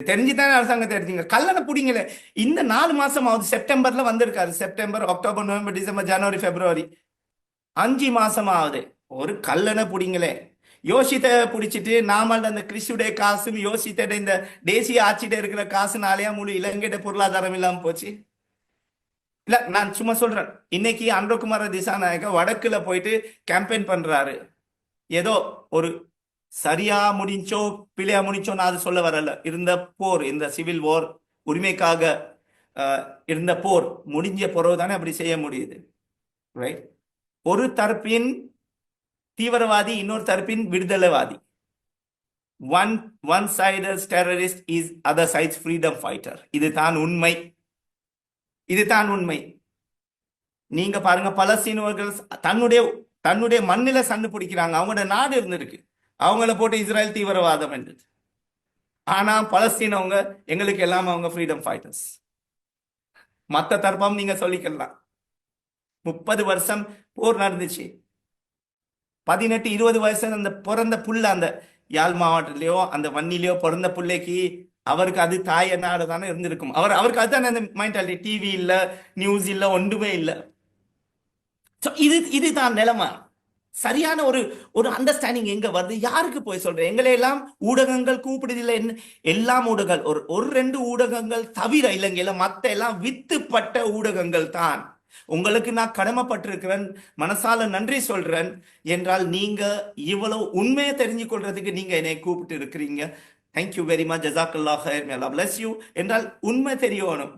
தெரிஞ்சுதானே அரசாங்கத்தை எடுத்தீங்க. கல்லணை பிடிங்கல. இந்த 4 மாசமாவது செப்டம்பர்ல வந்திருக்காரு. செப்டம்பர், அக்டோபர், நவம்பர், டிசம்பர், ஜனவரி, பிப்ரவரி 5 மாசமாவது ஒரு கல்லணை பிடிங்களே. யோசித்த பிடிச்சிட்டு நாமல் அந்த கிறிஸ்துடைய காசும் யோசித்த இந்த தேசிய ஆட்சியிட இருக்கிற காசுனாலேயா முழு இலங்கையோட பொருளாதாரம் இல்லாம போச்சு. இல்ல நான் சும்மா சொல்றேன். இன்னைக்கு அன்றகுமார திசாநாயக்க வடக்குல போயிட்டு கேம்பெயின் பண்றாரு. ஏதோ ஒரு சரியா முடிஞ்சோ பிழையா முடிச்சோ நான் அது சொல்ல வரல. இருந்த போர், இந்த சிவில் வார், உரிமைக்காக இருந்த போர் முடிஞ்ச பிறகு தானே அப்படி செய்ய முடியுது. ரைட். ஒரு தரப்பின் தீவிரவாதி, இன்னொரு தரப்பின் விடுதலைவாதி. One one side's terrorist is other side's freedom fighter. இதுதான் உண்மை. இதுதான் உண்மை. நீங்க பாருங்க, பலஸ்தீனவர்கள் தன்னுடைய தன்னுடைய மண்ணில சண்டை பிடிக்கிறாங்க. அவங்களோட நாடு இருந்திருக்கு. அவங்கள போட்டு இஸ்ரேல் தீவிரவாதம் என்றது. ஆனா பலஸ்தீனவங்க எங்களுக்கு எல்லாம் அவங்க ஃப்ரீடம் ஃபைட்டர்ஸ். மத்த தரப்பம் நீங்க சொல்லிக்கலாம். 30 வருஷம் போர் நடந்துச்சு. 18-20 வயசு அந்த பிறந்த புள்ள, அந்த யாழ் மாவட்டத்திலேயோ அந்த வன்னிலையோ பிறந்த பிள்ளைக்கு அவருக்கு அது தாய் நாடு தானே இருந்திருக்கும். அவருக்கு அதுதானே அந்த மைண்டாலிட்டி. டிவி இல்ல, நியூஸ் இல்ல, ஒன்றுமே இல்லை. இதுதான் நிலைமை. சரியான ஒரு ஒரு அண்டர்ஸ்டாண்டிங் எங்க வருது? யாருக்கு போய் சொல்றேன்? எங்களை எல்லாம் ஊடகங்கள் கூப்பிடுதில்லை. எல்லாம் ஊடகங்கள் ஒரு ரெண்டு ஊடகங்கள் தவிர இலங்கையில மத்த எல்லாம் வித்துப்பட்ட ஊடகங்கள் தான். உங்களுக்கு நான் கடமைப்பட்டிருக்கிறேன், மனசால நன்றி சொல்றேன். என்றால் நீங்க இவ்வளவு உண்மையை தெரிஞ்சு கொள்றதுக்கு நீங்க என்னை கூப்பிட்டு இருக்கிறீங்க. Thank you very much. ஜசாக்கல்லாஹ், மே அல்லாஹ் பிளஸ் யூ. என்றால் உண்மை தெரியணும்.